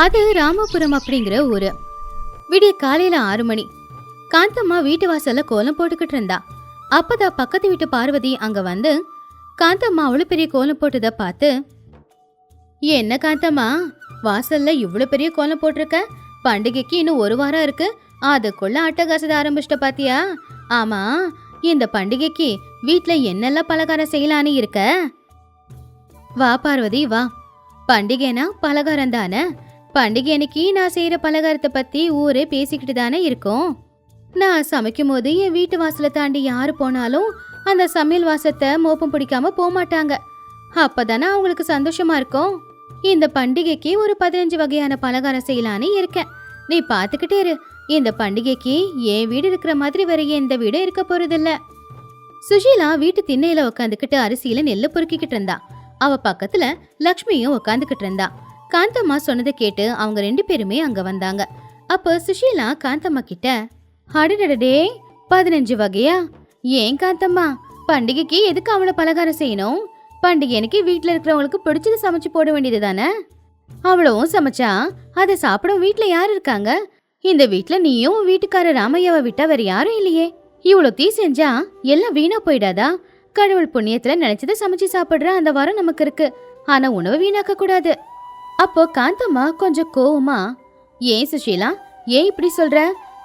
அது ராமபுரம் அப்படிங்கிற ஊரு. விடிய காலையில 6 மணி. காந்தம்மா வீட்டு வாசல்ல கோலம் போட்டுக்கிட்டு இருந்தா. அப்பதான் பக்கத்து வீட்டு பார்வதி அங்க வந்து காந்தம்மா அவ்வளவு பெரிய கோலம் போட்டதை பார்த்து, என்ன காந்தம்மா, வாசல்ல இவ்வளவு பெரிய கோலம் போட்டிருக்க? பண்டிகைக்கு இன்னும் 1 வாரம் இருக்கு, அதுக்குள்ள அட்டகாசத்தை ஆரம்பிச்சிட்ட பாத்தியா? ஆமா, இந்த பண்டிகைக்கு வீட்ல என்னெல்லாம் பலகாரம் செய்யலான்னு இருக்க? வா பார்வதி வா, பண்டிகைனா பலகாரம் தானே. பண்டிகை அன்னைக்கு நான் செய்யற பலகாரத்தை பத்தி ஊரே பேசிக்கிட்டு தானே இருக்கோம். நான் சமைக்கும் போது என் வீட்டு வாசலை தாண்டி யாரு போனாலும் அந்த சமையல் வாசத்தை மோப்பம் பிடிக்காம போக மாட்டாங்க. அப்பதானே அவங்களுக்கு சந்தோஷமா இருக்கும். இந்த பண்டிகைக்கு ஒரு 15 வகையான பலகாரம் செய்யலான்னு இருக்கேன். நீ பாத்துக்கிட்டே இரு. இந்த பண்டிகைக்கு என் வீடு இருக்கிற மாதிரி வேற எந்த வீடும் இருக்க போறதில்ல. சுஷீலா வீட்டு திண்ணையில உட்காந்துக்கிட்டு அரிசியில நெல்லு பொறுக்கிக்கிட்டு இருந்தா. அவ பக்கத்துல லக்ஷ்மியும் உட்காந்துக்கிட்டு இருந்தா. காந்தம்மா சொன்னதை கேட்டு அவங்க 2 பேருமே அங்க வந்தாங்க. அப்ப சுஷீலா காந்தம்மா கிட்ட, அடடடே 15 வகையா? ஏன் காந்தம்மா, பண்டிகைக்கு எதுக்கு அவளை பலகாரம் செய்யணும்? பண்டிகை எனக்கு வீட்டுல இருக்கிறவங்களுக்கு பிடிச்சது சமைச்சு போட வேண்டியது தானே. அவளவும் சமைச்சா அதை சாப்பிட வீட்டுல யாரு இருக்காங்க? இந்த வீட்டுல நீயும் வீட்டுக்காரர் ராமையாவை விட்டா வேற யாரும் இல்லையே. இவ்வளவு தீ செஞ்சா எல்லாம் வீணா போயிடாதா? கடவுள் புண்ணியத்துல நினைச்சதை சமைச்சு சாப்பிடுற அந்த வாரம் நமக்கு இருக்கு. ஆனா உணவை வீணாக்க கூடாது. அப்போ காந்தம்மா கொஞ்சம் கோவமா, ஏன் சுஷீலா, ஏன் இப்படி சொல்ற?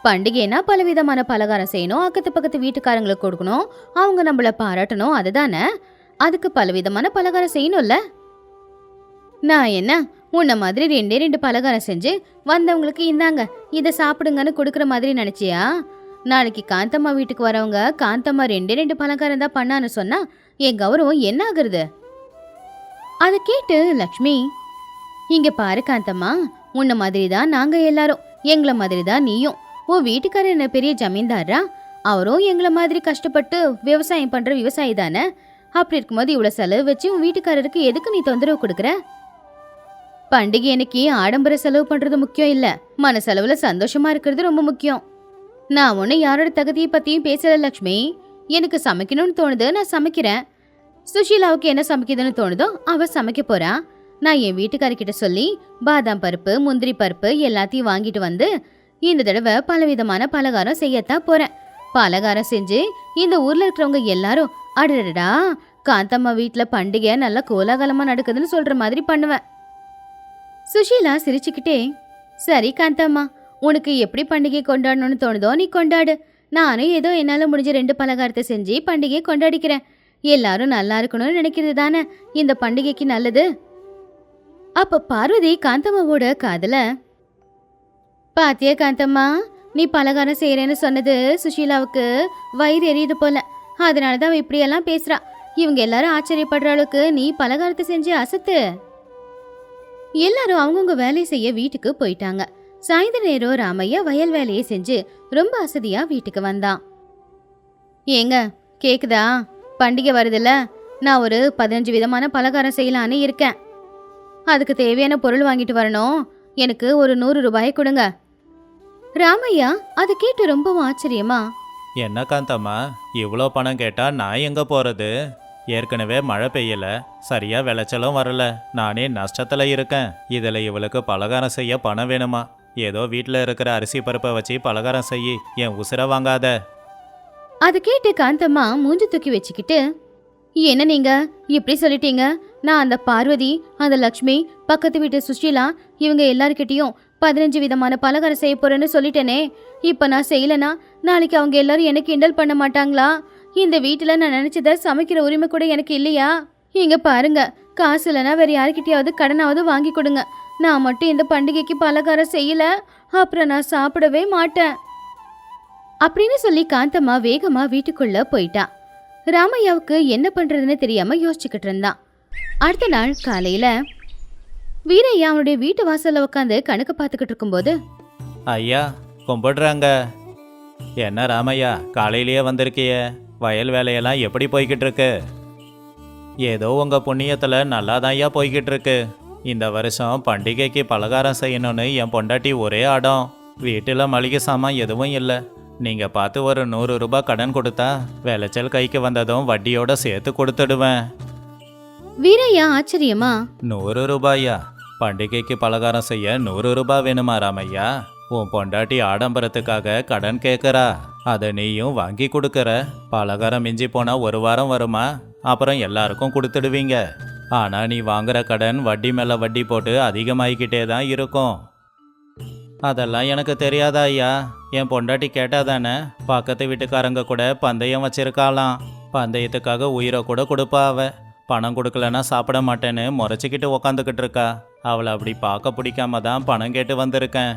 பண்டிகைனா பலவிதமான பலகாரம் செய்யணும், அக்கத்து பக்கத்து வீட்டுக்காரங்களுக்கு கொடுக்கணும், அவங்க நம்மள பாராட்டணும், அதுதானே. அதுக்கு பலவிதமான பலகாரம் செய்யணும்ல. நான் என்ன உன்ன மாதிரி 2 பலகாரம் செஞ்சு வந்தவங்களுக்கு இந்தாங்க இதை சாப்பிடுங்கன்னு கொடுக்குற மாதிரி நினைச்சியா? நாளைக்கு காந்தம்மா வீட்டுக்கு வரவங்க காந்தம்மா 2 பலகாரம் தான் பண்ணான்னு சொன்னா என் கௌரவம் என்ன ஆகுறது? அதை கேட்டு லக்ஷ்மி, இங்க பாரு காந்தம்மா, உன்ன மாதிரி தான் நாங்க எல்லாரும், எங்களை மாதிரி தான் நீயும். உன் வீட்டுக்காரர் என்ன பெரிய ஜமீன்தாரா? அவரும் எங்களை மாதிரி கஷ்டப்பட்டு விவசாயம் பண்ற விவசாயி தானே. அப்படி இருக்கும்போது இவ்வளவு செலவு வச்சு உன் வீட்டுக்காரருக்கு எதுக்கு நீ தொந்தரவு கொடுக்குற? பண்டிகை அன்னைக்கு ஆடம்பர செலவு பண்றது முக்கியம் இல்ல, மன செலவுல சந்தோஷமா இருக்கிறது ரொம்ப முக்கியம். நான் ஒண்ணு யாரோட தகுதியை பத்தியும் பேசல லக்ஷ்மி. எனக்கு சமைக்கணும்னு தோணுது, நான் சமைக்கிறேன். சுஷீலாவுக்கு என்ன சமைக்குதுன்னு தோணுதோ அவ சமைக்க போறா. நான் என் வீட்டுக்காரர்கிட்ட சொல்லி பாதாம் பருப்பு முந்திரி பருப்பு எல்லாத்தையும் வாங்கிட்டு வந்து இந்த தடவை பலவிதமான பலகாரம் செய்யத்தான் போறேன். பலகாரம் செஞ்சு இந்த ஊர்ல இருக்கிறவங்க எல்லாரும் அடடா காந்தம்மா வீட்டுல பண்டிகை நல்லா கோலாகலமா நடக்குதுன்னு சொல்ற மாதிரி பண்ணுவேன். சுஷீலா சிரிச்சுக்கிட்டே, சரி காந்தம்மா, உனக்கு எப்படி பண்டிகை கொண்டாடணும்னு தோணுதோ நீ கொண்டாடு. நானும் ஏதோ என்னால முடிஞ்ச 2 பலகாரத்தை செஞ்சு பண்டிகையை கொண்டாடிக்கிறேன். எல்லாரும் நல்லா இருக்கணும்னு நினைக்கிறது தானே இந்த பண்டிகைக்கு நல்லது. அப்ப பார்வதி காந்தம்மாவோட காதுல, பாத்தியா காந்தம்மா, நீ பலகாரம் செய்யறேன்னு சொன்னது சுஷீலாவுக்கு வயிறு எரியுது போல, அதனாலதான் அவ இப்படியெல்லாம் பேசுறா. இவங்க எல்லாரும் ஆச்சரியப்படுற அளவுக்கு நீ பலகாரத்தை செஞ்சு அசத்து. எல்லாரும் அவங்கவுங்க வேலையை செய்ய வீட்டுக்கு போயிட்டாங்க. சாயந்தர நேரம் ராமையா வயல் வேலையை செஞ்சு ரொம்ப அசதியா வீட்டுக்கு வந்தான். ஏங்க கேக்குதா? பண்டிகை வருதுல்ல, நான் ஒரு 15 விதமான பலகாரம் செய்யலான்னு இருக்கேன். அதுக்கு தேவையான பொருள் வாங்கிட்டு வரணும். எனக்கு ஒரு 100 ரூபாய் கொடுங்க. ராமையா அதை கேட்டு ரொம்பவும் ஆச்சரியமா, என்ன காந்தம்மா, இவ்வளோ பணம் கேட்டா நான் எங்க போறது? ஏற்கனவே மழை பெய்யல, சரியா விளைச்சலும் வரல, நானே நஷ்டத்துல இருக்கேன். இதுல இவளுக்கு பலகாரம் செய்ய பணம் வேணுமா? ஏதோ வீட்டில் இருக்கிற அரிசி பருப்பை வச்சு பலகாரம் செய்யி என் உசுர வாங்காத. அதை கேட்டு காந்தம்மா மூஞ்சி தூக்கி வச்சுக்கிட்டு, என்ன நீங்க இப்படி சொல்லிட்டீங்க? நான் அந்த பார்வதி, அந்த லக்ஷ்மி, பக்கத்து வீட்டு சுஷீலா இவங்க எல்லார்கிட்டையும் 15 விதமான பலகாரம் செய்ய போறேன்னு சொல்லிட்டேனே. இப்ப நான் செய்யலனா நாளைக்கு அவங்க எல்லாரும் எனக்கு கிண்டல் பண்ண மாட்டாங்களா? இந்த வீட்டுல நான் நினைச்சத சமைக்கிற உரிமை கூட எனக்கு இல்லையா? இங்க பாருங்க, காசு இல்லைன்னா வேற யாருக்கிட்டையாவது கடனாவது வாங்கி கொடுங்க. நான் மட்டும் இந்த பண்டிகைக்கு பலகாரம் செய்யல, அப்புறம் நான் சாப்பிடவே மாட்டேன் அப்படின்னு சொல்லி காந்தம்மா வேகமா வீட்டுக்குள்ள போயிட்டா. ராமையாவுக்கு என்ன பண்றதுன்னு தெரியாம யோசிச்சுக்கிட்டு இருந்தான். அடுத்த நாள் காலையில வீரையா அவனுடைய வீட்டு வாசல்ல உட்காந்து கணக்கு பார்த்துக்கிட்டு இருக்கும்போது, ஐயா கும்பிடுறாங்க. என்ன ராமையா, காலையிலேயே வந்திருக்கிய? வயல் வேலையெல்லாம் எப்படி போய்கிட்டு இருக்கு? ஏதோ உங்க புண்ணியத்துல நல்லாதான் ஐயா போய்கிட்டு இருக்கு. இந்த வருஷம் பண்டிகைக்கு பலகாரம் செய்யணும்னு என் பொண்டாட்டி ஒரே ஆடம். வீட்டில் மளிகை சாமான் எதுவும் இல்லை. நீங்க பார்த்து ஒரு 100 ரூபாய் கடன் கொடுத்தா விளைச்சல் கைக்கு வந்ததும் வட்டியோட சேர்த்து கொடுத்துடுவேன். வீரையா ஆச்சரியமா, 100 ரூபாயா? பண்டிகைக்கு பலகாரம் செய்ய 100 ரூபாய் வேணுமா ராமையா? உன் பொண்டாட்டி ஆடம்பரத்துக்காக கடன் கேட்குறா, அதை நீயும் வாங்கி கொடுக்கற. பலகாரம் மிஞ்சி போனா 1 வாரம் வருமா? அப்புறம் எல்லாருக்கும் கொடுத்துடுவீங்க. ஆனா நீ வாங்குற கடன் வட்டி மேல வட்டி போட்டு அதிகமாகிக்கிட்டே தான் இருக்கும். அதெல்லாம் எனக்கு தெரியாதா ஐயா? என் பொண்டாட்டி கேட்டாதானே. பக்கத்து வீட்டுக்காரங்க கூட பந்தயம் வச்சிருக்காளாம். பந்தயத்துக்காக உயிரை கூட கொடுப்பா அவ. பணம் கொடுக்கலன்னா சாப்பிட மாட்டேன்னு முறைச்சிக்கிட்டு உக்காந்துக்கிட்டு இருக்கா. அவளை அப்படி பார்க்க பிடிக்காம தான் பணம் கேட்டு வந்திருக்கேன்.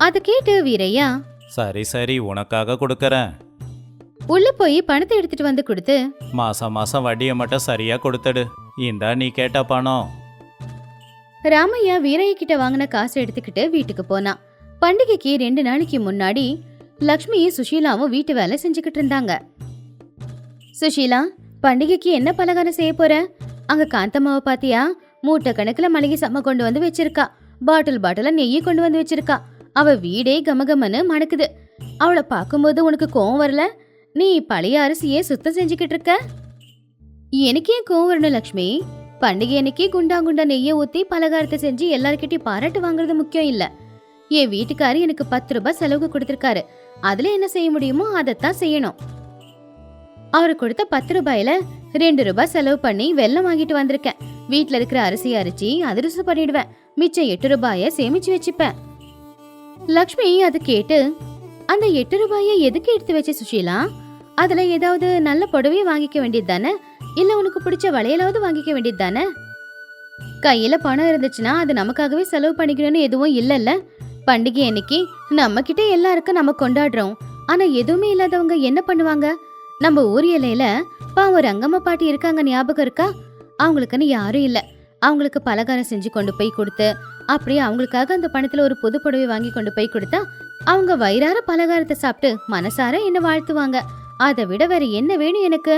அதை கேட்டு வீரையா, சரி சரி, உனக்காக கொடுக்கறேன். உள்ள போய் பணத்தை எடுத்துட்டு வந்து கொடுத்து, மாசம் மாசம் வட்டியை மட்டும் சரியா கொடுத்துடு. இந்தா நீ கேட்ட பணம். ராமையா வீரையா கிட்ட வாங்கின காசை எடுத்துக்கிட்டு வீட்டுக்கு போனான். பண்டிகைக்கு 2 நாளைக்கு முன்னாடி லக்ஷ்மியும் சுஷீலாவும் வீட்டு வேலை செஞ்சுக்கிட்டு இருந்தாங்க. சுஷீலா, பண்டிகைக்கு என்ன பலகாரம் செய்ய போற? அங்க காந்தம்மாவை பாத்தியா? மூட்டை கணக்குல மளிகை சாமான் கொண்டு வந்து வச்சிருக்கா. பாட்டிலா நெய்யை கொண்டு வந்து வச்சிருக்கா. அவ வீடே கமகமன்னு மணக்குது. அவளை பார்க்கும்போது உனக்கு கோவம் வரல? நீ பழைய அரிசியே சுத்தம் செஞ்சுக்கிட்டு இருக்க. எனக்கு ஏன் கோவம் வரணும் லக்ஷ்மி? பண்டிகை அன்னைக்கு குண்டா நெய்யை ஊத்தி பலகாரத்தை செஞ்சு எல்லார்கிட்டயும் பாராட்டு வாங்குறது முக்கியம் இல்ல. என் வீட்டுக்காரு எனக்கு 10 ரூபாய் செலவுக்கு கொடுத்திருக்காரு. அதுல என்ன செய்ய முடியுமோ அதைத்தான் செய்யணும். அவரு கொடுத்த 10 ரூபாயில 2 ரூபாய் செலவு பண்ணி வெல்லம் வாங்கிட்டு வந்திருக்கேன். வீட்டுல இருக்கிற அரிசி அரைச்சி அதிரசம் பண்ணிடுவேன். மிச்சம் 8 ரூபாய சேமிச்சு வச்சுப்பேன். லக்ஷ்மி அது கேட்டு, அந்த 8 ரூபாயை எதுக்கு எடுத்து வச்ச சுஷீலா? அதுல ஏதாவது நல்ல புடவையை வாங்கிக்க வேண்டியது தானே? இல்ல உனக்கு பிடிச்ச வளையலாவது வாங்கிக்க வேண்டியது தானே? கையில பணம் இருந்துச்சுன்னா அது நமக்காகவே செலவு பண்ணிக்கணும்னு எதுவும் இல்லல்ல. பண்டிகை அன்னைக்கு நம்ம கிட்ட எல்லாருக்கும் நம்ம கொண்டாடுறோம். ஆனா எதுவுமே இல்லாதவங்க என்ன பண்ணுவாங்க? நம்ம ஊர் எல்லையில பாவம் ரங்கம்மா பாட்டி இருக்காங்க, ஞாபகம் இருக்கா? அவங்களுக்குன்னு யாரும் இல்ல. அவங்களுக்கு பலகாரம் செஞ்சு கொண்டு போய் கொடுத்து, அப்படியே அவங்களுக்காக அந்த பணத்துல ஒரு புது புடவை வாங்கி கொண்டு போய் கொடுத்தா அவங்க வயிறார பலகாரத்தை சாப்பிட்டு மனசார என்ன வாழ்த்துவாங்க. அதை விட வேற என்ன வேணும் எனக்கு?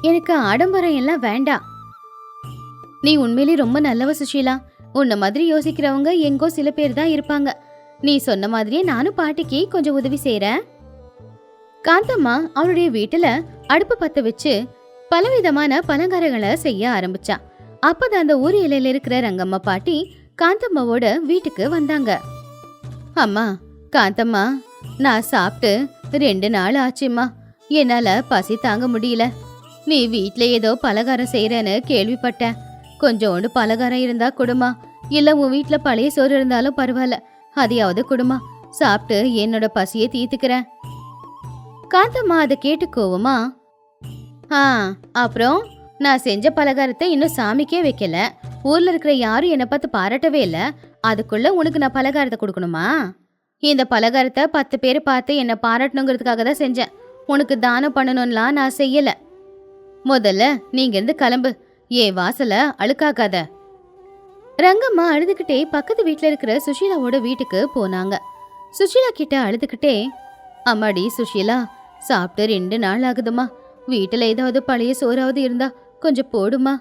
எனக்கு ஆடம்பரம் எல்லாம் வேண்டாம். நீ உண்மையிலே ரொம்ப நல்லவ சுஷீலா. உன்ன மாதிரி யோசிக்கிறவங்க எங்கோ சில பேர் தான் இருப்பாங்க. நீ சொன்ன மாதிரியே நானும் பாட்டிக்கு கொஞ்சம் உதவி செய்யறேன். காந்தம்மா அவளுடைய வீட்டுல அடுப்பு பத்த வச்சு பலவிதமான பலகாரங்களை செய்ய ஆரம்பிச்சா. அப்பதான் அந்த ஊர் எல்லையில இருக்கிற ரங்கம்மா பாட்டி காந்தம்மாவோட வீட்டுக்கு வந்தாங்க. அம்மா, காந்தம்மா, நான் சாப்பிட்டு 2 நாள் ஆச்சும்மா. என்னால பசி தாங்க முடியல. நீ வீட்ல ஏதோ பலகாரம் செய்யறேன்னு கேள்விப்பட்டேன். கொஞ்சோண்டு பலகாரம் இருந்தா கொடுமா. இல்ல உன் வீட்ல பழைய சோறு இருந்தாலும் பரவாயில்ல, அதையாவது கொடுமா. சாப்பிட்டு என்னோட பசியை தீர்த்துக்கிறேன். காந்தம்மா அதை கேட்டு கோவமா, அப்புறம் நான் செஞ்ச பலகாரத்தை இன்னும் சாமிக்கே வைக்கல. ஊர்ல இருக்கிற யாரும் என்னை பார்த்து பாராட்டவே இல்ல. அதுக்குள்ள உனக்கு நான் பலகாரத்தை கொடுக்கணுமா? இந்த பலகாரத்தை 10 பேர் பார்த்து என்னை பாராட்டணுங்கிறதுக்காக தான் செஞ்சேன். உனக்கு தானம் பண்ணணும்லாம் நான் செய்யல. முதல்ல நீங்க இருந்து கிளம்பு. ஏன் வாசல அழுக்காக்காத. ரங்கம்மா அழுதுகிட்டே பக்கத்து வீட்டுல இருக்கிற சுஷீலாவோட வீட்டுக்கு போனாங்க. சுஷீலா கிட்ட அழுதுகிட்டே, அம்மாடி சுஷீலா, சாப்பிட்டு 2 நாள் ஆகுதுமா. வீட்டுல ஏதாவது பழைய சோறாவது இருந்தா கொஞ்சம் போடுமா.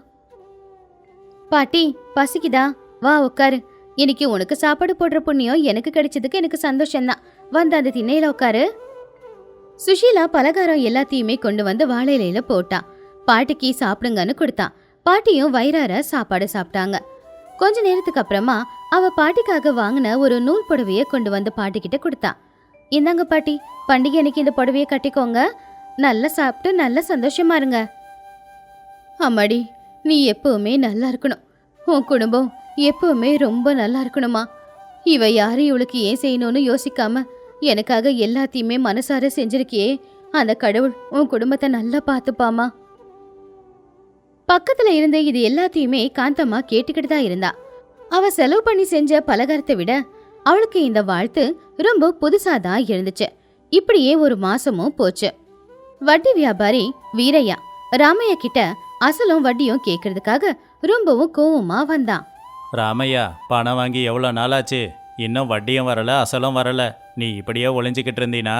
பாட்டி, பசிக்குதா? வா உட்காரு. இன்னைக்கு உனக்கு சாப்பாடு போடுற புண்ணியம் எனக்கு கிடைச்சதுக்கு எனக்கு சந்தோஷம்தான். வந்து அந்த திண்ணையில உட்காரு. சுஷீலா பலகாரம் எல்லாத்தையுமே கொண்டு வந்து வாழை இலையில போட்டா. பாட்டிக்கு சாப்பிடுங்கன்னு கொடுத்தான். பாட்டியும் வயிறார சாப்பாடு சாப்பிட்டாங்க. கொஞ்ச நேரத்துக்கு அப்புறமா அவ பாட்டிக்காக வாங்கின ஒரு நூல் புடவைய கொண்டு வந்து பாட்டிக்கிட்ட கொடுத்தா. இந்தாங்க பாட்டி, பண்டிகை அன்னைக்கு இந்த புடவைய கட்டிக்கோங்க. நல்லா சாப்பிட்டு நல்லா சந்தோஷமா இருங்க. அம்மாடி, நீ எப்பவுமே நல்லா இருக்கணும். உன் குடும்பம் எப்பவுமே ரொம்ப நல்லா இருக்கணுமா. இவ யாரும் இவளுக்கு ஏன் செய்யணும்னு யோசிக்காம எனக்காக எல்லாத்தையுமே மனசார செஞ்சிருக்கியே, அந்த கடவுள் உன் குடும்பத்தை நல்லா பார்த்துப்பாமா. பக்கத்துல இருந்து இது எல்லாத்தையுமே காந்தம்மா கேட்டுக்கிட்டு தான் இருந்தா. அவ செலவு பண்ணி செஞ்ச பலகாரத்தை விட அவளுக்கு இந்த வாழ்த்து ரொம்ப புதுசாதான் இருந்துச்சு. இப்படியே ஒரு மாசமும் போச்சு. வட்டி வியாபாரி வீரையா ராமையா கிட்ட அசலும் வட்டியும் கேட்கறதுக்காக ரொம்பவும் கோவமா வந்தான். ராமையா, பணம் வாங்கி எவ்வளோ நாளாச்சு? இன்னும் வட்டியும் வரல, அசலும் வரல. நீ இப்படியே ஒளிஞ்சிக்கிட்டு இருந்தீனா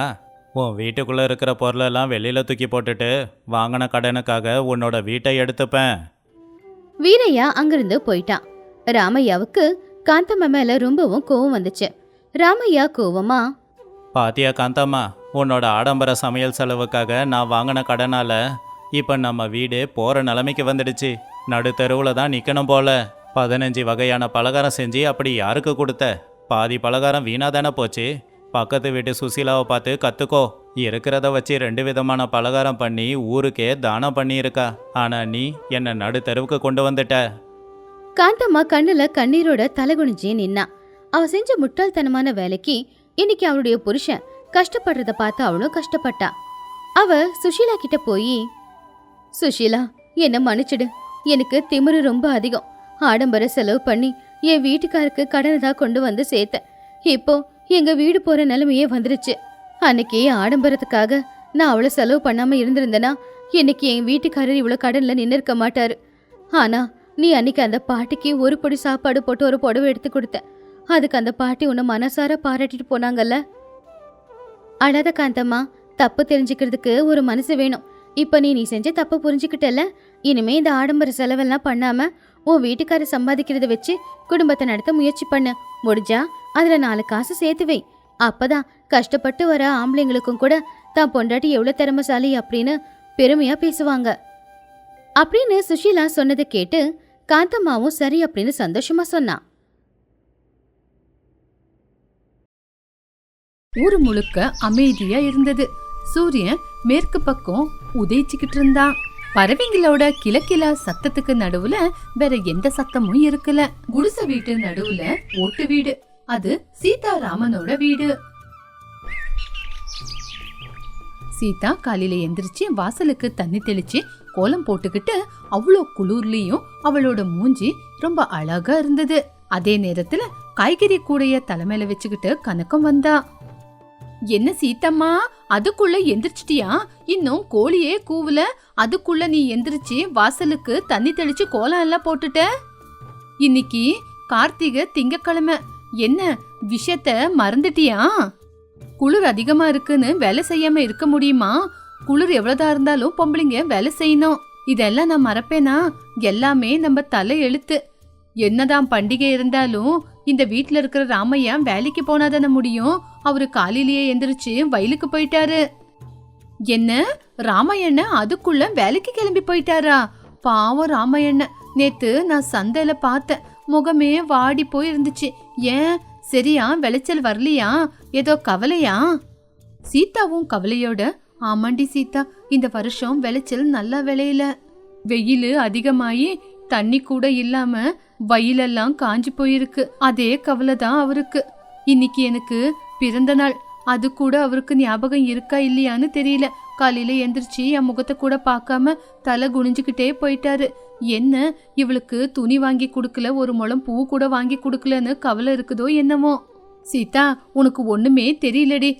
உன் வீட்டுக்குள்ளே இருக்கிற பொருளெல்லாம் வெளியில் தூக்கி போட்டுட்டு வாங்கின கடனுக்காக உன்னோட வீட்டை எடுத்துப்பேன். வீரையா அங்கிருந்து போயிட்டான். ராமையாவுக்கு காந்தம்மா மேல ரொம்பவும் கோவம் வந்துச்சு. ராமையா கோவமா, பாத்தியா காந்தம்மா, உன்னோட ஆடம்பர சமையல் செலவுக்காக நான் வாங்கின கடனால இப்போ நம்ம வீடு போகிற நிலைமைக்கு வந்துடுச்சு. நடு தெருவில் தான் நிற்கணும் போல. 15 வகையான பலகாரம் செஞ்சு அப்படி யாருக்கு கொடுத்த? பாதி பலகாரம் வீணா தானே போச்சு. பக்கத்து வீட்டு சுசீலாவை பார்த்து கற்றுக்கோ. இருக்கிறத வச்சு 2 விதமான பலகாரம் பண்ணி ஊருக்கே தானம் பண்ணியிருக்கா. ஆனால் நீ என்னை நடுத்தெருவுக்கு கொண்டு வந்துட்ட. காந்தம்மா கண்ணுல கண்ணீரோட தலைகுனிஞ்சே நின்னா. அவ செஞ்ச முட்டாள்தனமான வேலைக்கு இன்னைக்கு அவளுடைய புருஷன் கஷ்டப்படுறத பார்த்து அவளும் கஷ்டப்பட்டா. அவ சுஷீலா கிட்ட போய், சுஷீலா, என்ன மன்னிச்சிடு. எனக்கு திமிரு ரொம்ப அதிகம். ஆடம்பர செலவு பண்ணி என் வீட்டுக்காருக்கு கடனை தான் கொண்டு வந்து சேர்த்தேன். இப்போ எங்க வீடு போற நிலைமையே வந்துருச்சு. அன்னைக்கு ஆடம்பரத்துக்காக நான் அவளை செலவு பண்ணாம இருந்திருந்தேனா இன்னைக்கு என் வீட்டுக்காரர் இவ்வளவு கடன்ல நின்று இருக்க மாட்டாரு. ஆனா நீ அன்னைக்கு அந்த பாட்டிக்கு ஒரு பொடி சாப்பாடு போட்டு ஒரு புடவை எடுத்து கொடுத்த. அதுக்கு அந்த பாட்டி உன்னை மனசார பாராட்டிட்டு போனாங்கல்ல. அழாத காந்தம்மா, தப்பு தெரிஞ்சுக்கிறதுக்கு ஒரு மனசு வேணும். இப்ப நீ செஞ்ச தப்பு புரிஞ்சுக்கிட்டல. இனிமே இந்த ஆடம்பர செலவெல்லாம் பண்ணாம உன் வீட்டுக்காரர் சம்பாதிக்கிறத வச்சு குடும்பத்தை நடத்த முயற்சி பண்ணு. முடிஞ்சா அதுல 4 காசு சேர்த்து வை. அப்பதான் கஷ்டப்பட்டு வர ஆம்பளைங்களுக்கும் கூட தான் பொண்டாட்டி எவ்வளவு திறமைசாலி அப்படின்னு பெருமையா பேசுவாங்க அப்படின்னு சுஷீலா சொன்னதை கேட்டு காந்தம்மாவும் சரி அப்படின்னு சந்தோஷமா சொன்னா. ஊரு முழுக்க அமைதியா இருந்தது. சூரியன் மேற்கு பக்கம் உதயிச்சுக்கிட்டு இருந்தான். பறவைங்களோட கிலக்கிலா சத்தத்துக்கு நடுவுல வேற எந்த சத்தமும் இருக்கல. குடிசை வீட்டு நடுவுல ஓட்டு வீடு. அது சீதாராமனோட வீடு. சீதா காலையில எந்திரிச்சு வாசலுக்கு தண்ணி தெளிச்சு கோலம் போட்டுக்கிட்டு அவ்வளோ குளிர்லயும் அவளோட மூஞ்சி ரொம்ப அழகா இருந்தது. அதே நேரத்துல காய்கறி கூடைய தலைமையில வச்சுக்கிட்டு கணக்கம் வந்தா. என்ன சீத்தம்மா, அதுக்குள்ள எந்திரிச்சிட்டியா? இன்னும் கோழியே கூவல, அதுக்குள்ள நீ எந்திரிச்சு வாசலுக்கு தண்ணி தெளிச்சு கோலம் எல்லாம் போட்டுட்ட? இன்னைக்கு கார்த்திகை திங்கக்கிழமை, என்ன விஷயத்த மறந்துட்டியா? குளிர் அதிகமா இருக்குன்னு வேலை செய்யாம இருக்க முடியுமா? குளிர் எவ்வளவுதான் இருந்தாலும் பொம்பளைங்க வேலை செய்யணும். இதெல்லாம் நான் மறப்பேனா? எல்லாமே நம்ம தலை எழுத்து. என்னதான் பண்டிகை இருந்தாலும் இந்த வீட்டுல இருக்கிற ராமையா வேலைக்கு போனாதானே முடியும். அவரு காலையிலேயே எந்திரிச்சு வயலுக்கு போயிட்டாரு. என்ன, ராமையண்ண அதுக்குள்ள வேலைக்கு கிளம்பி போயிட்டாரா? பாவம் ராமையண்ண. நேத்து நான் சந்தையில பார்த்தேன், முகமே வாடி போய் இருந்துச்சு. ஏன், சரியா விளைச்சல் வரலையா? ஏதோ கவலையா? சீதாவும் கவலையோட, ஆமாண்டி சீதா, இந்த வருஷம் விளைச்சல் நல்லா விளையல. வெயில் அதிகமாயி தண்ணி கூட இல்லாம வயலெல்லாம் காஞ்சி போயிருக்கு. அதே கவலை தான் அவருக்கு. இன்னைக்கு எனக்கு பிறந்த நாள். அது கூட அவருக்கு ஞாபகம் இருக்கா இல்லையான்னு தெரியல. காலையில எந்திரிச்சு என் முகத்தை கூட பார்க்காம தலை குனிஞ்சுக்கிட்டே போயிட்டாரு. என்ன, இவளுக்கு துணி வாங்கி கொடுக்கல, ஒரு முழம் பூ கூட வாங்கி கொடுக்கலன்னு கவலை இருக்குதோ என்னமோ. சீதா, உனக்கு ஒண்ணுமே தெரியலடி.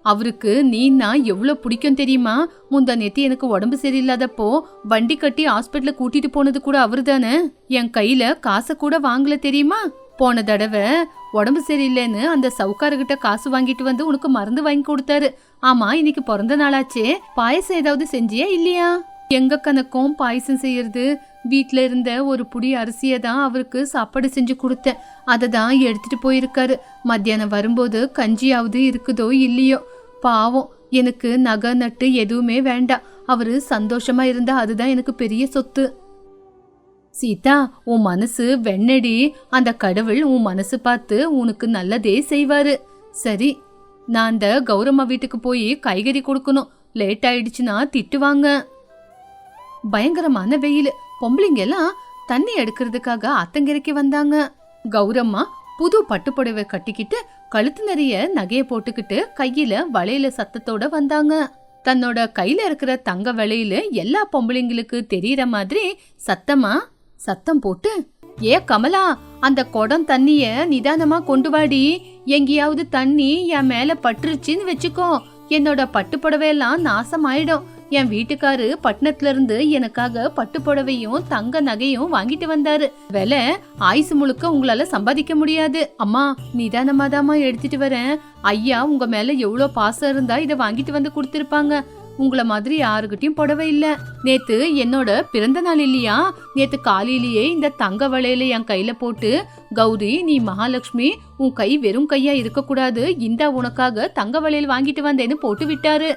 அவருக்கு நீன்னா எவ்வளவு பிடிக்கும் தெரியுமா? முந்தா நேத்து எனக்கு உடம்பு சரியில்லாதப்போ வண்டி கட்டி ஹாஸ்பிட்டல கூட்டிட்டு போனது கூட அவரு தானே. என் கையில காசை கூட வாங்கல தெரியுமா? போன தடவை உடம்பு சரியில்லைன்னு அந்த சவுக்காரகிட்ட காசு வாங்கிட்டு வந்து உனக்கு மருந்து வாங்கி கொடுத்தாரு. ஆமா, இன்னைக்கு பிறந்த நாளாச்சே, பாயசம் ஏதாவது செஞ்சியா இல்லையா? எங்க கணக்கும் பாயசம் செய்யறது. வீட்டுல இருந்த ஒரு புடி அரிசியை தான் அவருக்கு சாப்பாடு செஞ்சு கொடுத்தேன். அதை தான் எடுத்துட்டு போயிருக்காரு. மத்தியானம் வரும்போது கஞ்சியாவது இருக்குதோ இல்லையோ. பாவம், எனக்கு நகை நட்டு எதுவுமே வேண்டாம். அவரு சந்தோஷமா இருந்தா அதுதான் எனக்கு பெரிய சொத்து. சீதா, உன் மனசு வெண்ணடி. அந்த கடவுள் உன் மனசு பார்த்து உனக்கு நல்லதே செய்வாரு. சரி, நான் அந்த கௌரம்மா வீட்டுக்கு போய் காய்கறி கொடுக்கணும். லேட் ஆயிடுச்சுன்னா திட்டுவாங்க. பயங்கரமான வெயில். பொம்பளைங்க எல்லாம் தண்ணி எடுக்கிறதுக்காக ஆத்தங்கரைக்கு வந்தாங்க. கௌரம்மா புது பட்டுப்புடவை கட்டிக்கிட்டு கழுத்து நிறைய நகைய போட்டுக்கிட்டு கையில வளையல சத்தத்தோட வந்தாங்க. தன்னோட கையில இருக்கிற தங்க வளையல எல்லா பொம்பளைங்களுக்கு தெரியற மாதிரி சத்தம் போட்டு, ஏ கமலா, அந்த குடம் தண்ணிய நிதானமா கொண்டு வாடி. எங்கேயாவது தண்ணி என் மேல பட்டுருச்சுன்னு வச்சுக்கோ, என்னோட பட்டுப்புடவையெல்லாம் நாசமாயிடும். என் வீட்டுக்காரு பட்டணத்துல இருந்து எனக்காக பட்டு புடவையும் தங்க நகையும் வாங்கிட்டு வந்தாரு. விலை ஆயுசு முழுக்க உங்களால சம்பாதிக்க முடியாது. அம்மா, நிதானமாதாமா எடுத்துட்டு வரேன். ஐயா உங்க மேல எவ்வளவு பாசம் இருந்தா இதை வாங்கிட்டு வந்து கொடுத்திருப்பாங்க. உங்கள மாதிரி யாருக்கிட்டையும் புடவை இல்ல. நேத்து என்னோட பிறந்த நாள் இல்லையா? நேத்து காலையிலேயே இந்த தங்க வளையல என் கையில போட்டு, கௌரி நீ மகாலட்சுமி, உன் கை வெறும் கையா இருக்க கூடாது, இந்த உனக்காக தங்க வளையல் வாங்கிட்டு வந்தேன்னு போட்டு விட்டாரு.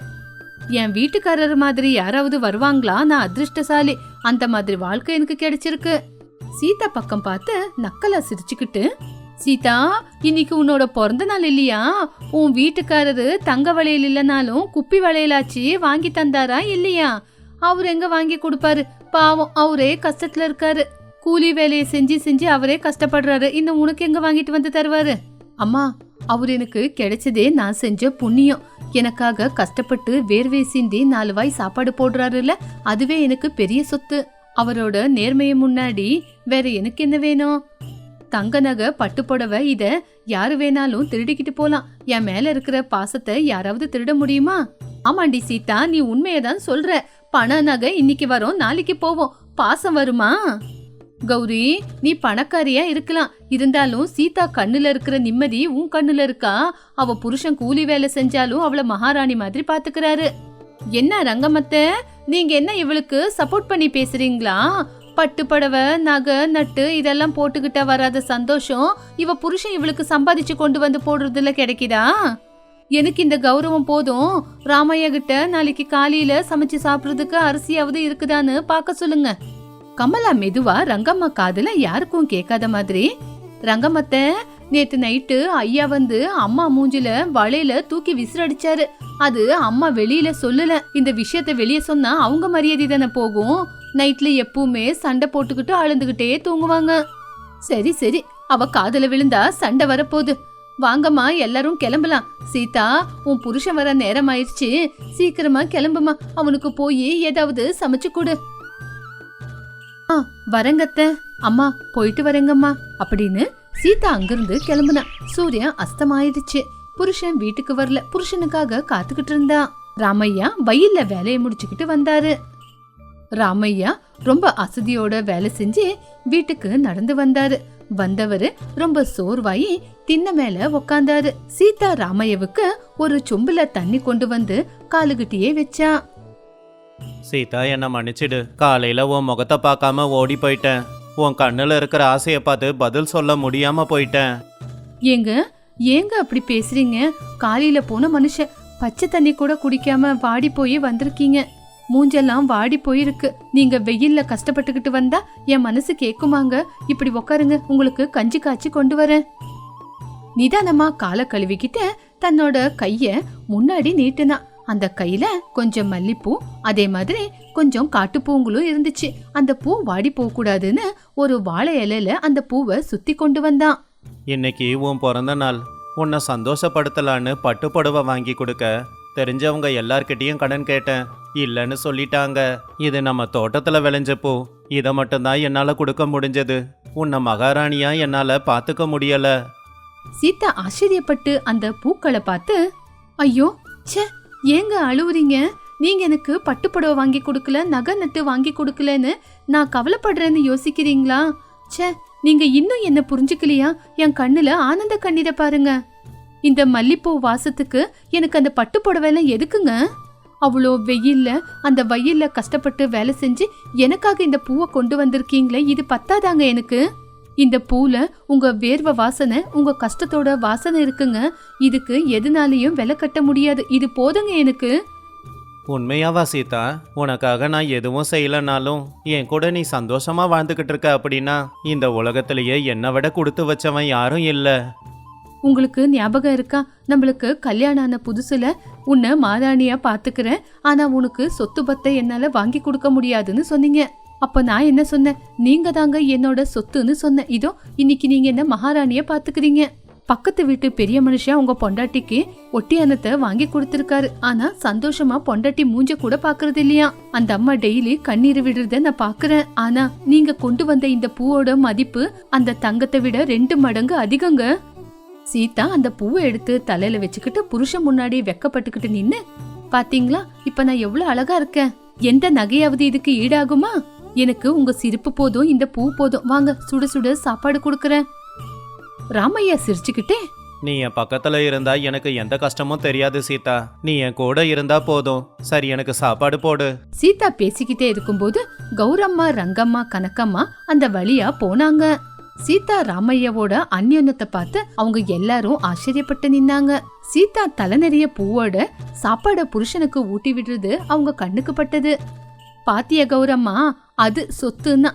என் வீட்டுக்காரர் மாதிரி யாராவது வருவாங்களா? நான் அதிர்ஷ்டசாலி. அந்த மாதிரி வாழ்க்கை எனக்கு கிடைச்சிருக்கு. சீதா பக்கம் பார்த்து நக்கலா சிரிச்சுக்கிட்டு, சீதா, இன்னைக்கு உன்னோட பிறந்த நாள் இல்லையா? உன் வீட்டுக்காரரு தங்க வளையல் இல்லனாலும் குப்பி வளையலாச்சு வாங்கி தந்தாரா இல்லையா? அவரு எங்க வாங்கி கொடுப்பாரு? பாவம், அவரே கஷ்டத்துல இருக்காரு. கூலி வேலையை செஞ்சு செஞ்சு அவரே கஷ்டப்படுறாரு. இன்னும் உனக்கு எங்க வாங்கிட்டு வந்து தருவாரு? அம்மா, அவர் எனக்கு கிடைச்சதே நான் செஞ்ச புண்ணியம். எனக்காக கஷ்டப்பட்டு வேர்வை சிந்தி 4 வாய் சாப்பாடு போடுறாருல்ல, அதுவே எனக்கு பெரிய சொத்து. அவரோட நேர்மையை முன்னாடி வேற எனக்கு என்ன வேணும்? தங்க நகை, பட்டு புடவை, இத யாரு வேணாலும் திருடிக்கிட்டு போலாம். என் மேல இருக்கிற பாசத்தை யாராவது திருட முடியுமா? ஆமாண்டி சீதா, நீ உண்மையதான் சொல்ற. பண நகை இன்னைக்கு வரும், நாளைக்கு போவோம். பாசம் வருமா? கௌரி, நீ பணக்காரியா இருக்கலாம், இருந்தாலும் சீதா கண்ணுல இருக்கிற நிம்மதி உன் கண்ணுல இருக்கா? அவ புருஷன் கூலி வேலை செஞ்சாலும் அவளை மகாராணி மாதிரி பாத்துக்கிறாரு. என்ன ரங்கமத்தை, நீங்க என்ன இவளுக்கு சப்போர்ட் பண்ணி பேசுறீங்களா? பட்டு புடவை, நகை, நட்டு இதெல்லாம் போட்டுக்கிட்ட வராத சந்தோஷம் இவ புருஷன் இவளுக்கு சம்பாதிச்சு கொண்டு வந்து போடுறதுல கிடைக்குதா? எனக்கு இந்த கௌரவம் போதும். ராமையா கிட்ட நாளைக்கு காலையில சமைச்சு சாப்பிடுறதுக்கு அரிசியாவது இருக்குதான்னு பாக்க சொல்லுங்க. கமலா மெதுவா ரங்கம்மா காதுல யாருக்கும் கேட்காத மாதிரி, ரங்கம்மத்தை, நேத்து நைட்டு ஐயா வந்து அம்மா மூஞ்சில வளையல தூக்கி விசிறடிச்சாரு. அது அம்மா வெளியில சொல்லல. இந்த விஷயத்த வெளியே சொன்னா அவங்க மரியாதை தானே போகும். நைட்ல எப்பவுமே சண்டை போட்டுக்கிட்டு அழுந்துகிட்டே தூங்குவாங்க. சரி சரி, அவ காதுல விழுந்தா சண்டை வரப்போகுது. வாங்கம்மா, எல்லாரும் கிளம்பலாம். சீதா, உன் புருஷன் வர நேரம் ஆயிடுச்சு, சீக்கிரமா கிளம்புமா. அவனுக்கு போய் ஏதாவது சமைச்சு கொடு. வரங்கத்த, அம்மா போயிட்டு வரேங்கம்மா அப்படின்னு சீதா அங்கிருந்து கிளம்புனா. சூரியன் அஸ்தமாயிடுச்சு. புருஷன் வீட்டுக்கு வரல. புருஷனுக்காக காத்துக்கிட்டு இருந்தா. ராமையா வயல்ல வேலையை முடிச்சுக்கிட்டு வந்தாரு. ராமையா ரொம்ப அசதியோட வேலை செஞ்சு வீட்டுக்கு நடந்து வந்தாரு. வந்தவரு ரொம்ப சோர்வாயி திண்ண மேல உக்காந்தாரு. சீதா ராமையாவுக்கு ஒரு சொம்புல தண்ணி கொண்டு வந்து காலுகிட்டயே வச்சா. சீதா, என்ன மன்னிச்சிடு. காலையில உன் முகத்தை பார்க்காம ஓடி போயிட்டேன். உன் கண்ணுல இருக்கிற ஆசையை பார்த்து பதில் சொல்ல முடியாம போயிட்டேன். ஏங்க அப்படி பேசுறீங்க? காலையில போன மனுஷன் பச்சை தண்ணி கூட குடிக்காம வாடி போய் வந்திருக்கீங்க. மூஞ்செல்லாம் வாடி போயிருக்கு. நீங்க வெயில்ல கஷ்டப்பட்டுக்கிட்டு வந்தா என் மனசு கேக்குமாங்க? இப்படி உக்காருங்க, உங்களுக்கு கஞ்சி காய்ச்சி கொண்டு வரேன். நிதானமா காலை கழுவிக்கிட்ட தன்னோட கைய முன்னாடி நீட்டுனா. அந்த கையில கொஞ்சம் மல்லிப்பூ, அதே மாதிரி கொஞ்சம் காட்டுப்பூங்களும் இருந்துச்சு. அந்த பூ வாடி போக கூடாதுன்னு ஒரு வாழை இலையில அந்த பூவை சுத்தி கொண்டு வந்தான். இன்னைக்கு உன் பிறந்த நாள். உன்னை சந்தோஷப்படுத்தலான்னு பட்டு புடவை வாங்கி கொடுக்க தெரிஞ்சவங்க எல்லார்கிட்டையும் கடன் கேட்டேன். இல்லைன்னு சொல்லிட்டாங்க. இது நம்ம தோட்டத்துல விளைஞ்ச பூ. இதை மட்டும்தான் என்னால கொடுக்க முடிஞ்சது. உன்னை மகாராணியா என்னால பாத்துக்க முடியல. சீதா ஆச்சரியப்பட்டு அந்த பூக்களை பார்த்து, ஐயோ ச்சே, ஏங்க அழுவுறீங்க? நீங்க எனக்கு பட்டுப்புடவை வாங்கி கொடுக்கல, நகை நட்டு வாங்கி கொடுக்கலன்னு நான் கவலைப்படுறேன்னு யோசிக்கிறீங்களா? ச்சே, நீங்க இன்னும் என்ன புரிஞ்சுக்கலையா? என் கண்ணுல ஆனந்த கண்ணீரை பாருங்க. இந்த மல்லிப்பூ வாசத்துக்கு எனக்கு அந்த பட்டுப்புடவைலாம் எதுக்குங்க? அவ்வளோ வெயில்ல அந்த வயல்ல கஷ்டப்பட்டு வேலை செஞ்சு எனக்காக இந்த பூவை கொண்டு வந்திருக்கீங்களே, இது பத்தாதாங்க எனக்கு? இந்த பூல உங்க வேர்வை வாசனை, உங்க கஷ்டத்தோட வாசனை இருக்குங்க. இதுக்கு எதுனாலையும் விலை கட்ட முடியாது. இது போதுங்க எனக்கு. உண்மையாவா சீதா? உனக்காக நான் எதுவும் செய்யலனாலும் என் கூட நீ சந்தோஷமா வாழ்ந்துகிட்டு இருக்க அப்படின்னா இந்த உலகத்திலேயே என்னை விட கொடுத்து வச்சவன் யாரும் இல்ல. உங்களுக்கு ஞாபகம் இருக்கா? நம்மளுக்கு கல்யாணம் ஆன புதுசுல உன்னை மாதாணியா பாத்துக்கிறேன், ஆனா உனக்கு சொத்து பத்தை என்னால வாங்கி கொடுக்க முடியாதுன்னு சொன்னீங்க. அப்ப நான் என்ன சொன்னேன்? நீங்க தாங்க என்னோட சொத்துன்னு சொன்னேன். இதோ இன்னைக்கு நீங்க என்ன மகாராணிய பாத்துக்கிறீங்க. பக்கத்து வீட்டு பெரிய மனுஷன் உங்க பொண்டாட்டிக்கு ஒட்டியானத்தை வாங்கி கொடுத்திருக்காரு. ஆனா சந்தோஷமா பொண்டாட்டி மூஞ்ச கூட பாக்குறது இல்லையா? அந்த அம்மா டெய்லி கண்ணீர் விடுறத நான் பாக்குறேன். ஆனா நீங்க கொண்டு வந்த இந்த பூவோட மதிப்பு அந்த தங்கத்தை விட 2 மடங்கு அதிகங்க. சீதா அந்த பூவை எடுத்து தலையில வச்சுக்கிட்டு புருஷன் முன்னாடி வெக்கப்பட்டுக்கிட்டு நின்னு, பாத்தீங்களா இப்ப நான் எவ்வளவு அழகா இருக்கேன்? எந்த நகையாவது இதுக்கு ஈடாகுமா? எனக்கு உங்க சிரிப்பு போதும், இந்த பூ போதும். வாங்க, சுட சுட சாப்பாடு கொடுக்கறேன். ராமையா சிரிச்சுக்கிட்டே, நீ என் பக்கத்துல இருந்தா எனக்கு எந்த கஷ்டமும் தெரியாது சீதா. நீ என் கூட இருந்தா போதும். சரி, எனக்கு சாப்பாடு போடு. சீதா பேசிக்கிட்டே இருக்கும்போது கௌரம்மா, ரங்கம்மா, கனக்கம்மா அந்த வழியா போனாங்க. சீதா ராமையாவோட அந்யோன்யத்தை பார்த்து அவங்க எல்லாரும் ஆச்சரியப்பட்டு நின்னாங்க. சீதா தலை நிறைய பூவோட சாப்பாட புருஷனுக்கு ஊட்டி விடுறது அவங்க கண்ணுக்கு பட்டது. பாத்திய கௌரம்மா, அது சொத்துன்னா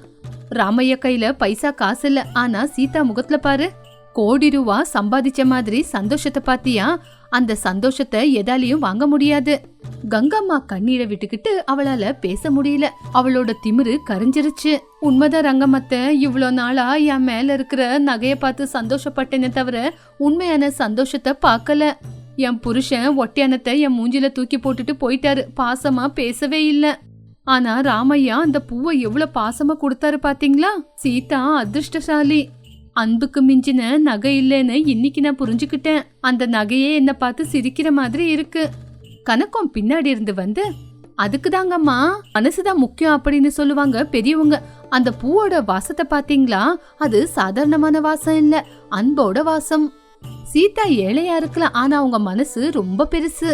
ராமையா கையில பைசா காசு இல்ல, ஆனா சீதா முகத்துல பாரு, கோடி ரூபா சம்பாதிச்ச மாதிரி சந்தோஷத்தை பாத்தியா? அந்த சந்தோஷத்தை எதாலையும் வாங்க முடியாது. கங்கம்மா கண்ணீரை விட்டுக்கிட்டு அவளால பேச முடியல. அவளோட திமிரு கரைஞ்சிருச்சு. உண்மைதான் ரங்கம்மத்த, இவ்வளோ நாளா என் மேல இருக்கிற நகைய பார்த்து சந்தோஷப்பட்டேனே தவிர உண்மையான சந்தோஷத்தை பார்க்கல. என் புருஷன் ஒட்டியானத்தை என் மூஞ்சில தூக்கி போட்டுட்டு போயிட்டாரு, பாசமா பேசவே இல்ல. ஆனா ராமையா அந்த பூவை எவ்வளவு பாசமா கொடுத்தாரு பாத்தீங்களா? சீதா அதிர்ஷ்டசாலி. அன்புக்கு மிஞ்சின நகை இல்லைன்னு இன்னைக்கு நான் புரிஞ்சுக்கிட்டேன். அந்த நகையே என்ன பார்த்து சிரிக்கிற மாதிரி இருக்கு. கனகம் பின்னாடி இருந்து வந்து, அதுக்கு தாங்கம்மா மனசுதான் முக்கியம் அப்படின்னு சொல்லுவாங்க பெரியவங்க. அந்த பூவோட வாசத்தை பாத்தீங்களா? அது சாதாரணமான வாசம் இல்ல, அன்போட வாசம். சீதா ஏழையா இருக்கலாம், ஆனா அவங்க மனசு ரொம்ப பெருசு.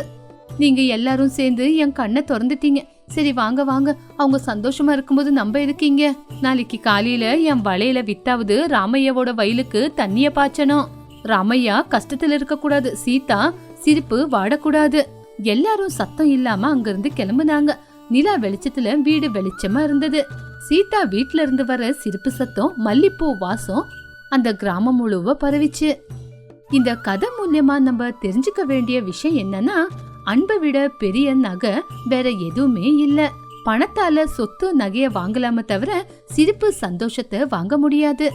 நீங்க எல்லாரும் சேர்ந்து என் கண்ணை திறந்துட்டீங்க. சரி வாங்க வாங்க, அவங்க சந்தோஷமா இருக்கும்போது நம்ம இருக்கீங்க. நாளைக்கு காலையில என் வளையல வித்தாவது ராமையாவோட வயலுக்கு தண்ணிய பாய்ச்சணும். ராமையா கஷ்டத்துல இருக்க கூடாது, சீதா சிரிப்பு வாடக்கூடாது. எல்லாரும் சத்தம் இல்லாம அங்கிருந்து கிளம்புனாங்க. நிலா வெளிச்சத்துல வீடு வெளிச்சமா இருந்தது. சீதா வீட்டுல இருந்து வர சிரிப்பு சத்தம், மல்லிப்பூ வாசம் அந்த கிராமம் முழுவ பரவிச்சு. இந்த கதை மூலியமா நம்ம தெரிஞ்சுக்க வேண்டிய விஷயம் என்னன்னா, அன்பை விட பெரிய நகை வேற எதுவுமே இல்ல. பணத்தால சொத்து நகைய வாங்கலாம தவிர சிரிப்பு சந்தோஷத்தை வாங்க முடியாது.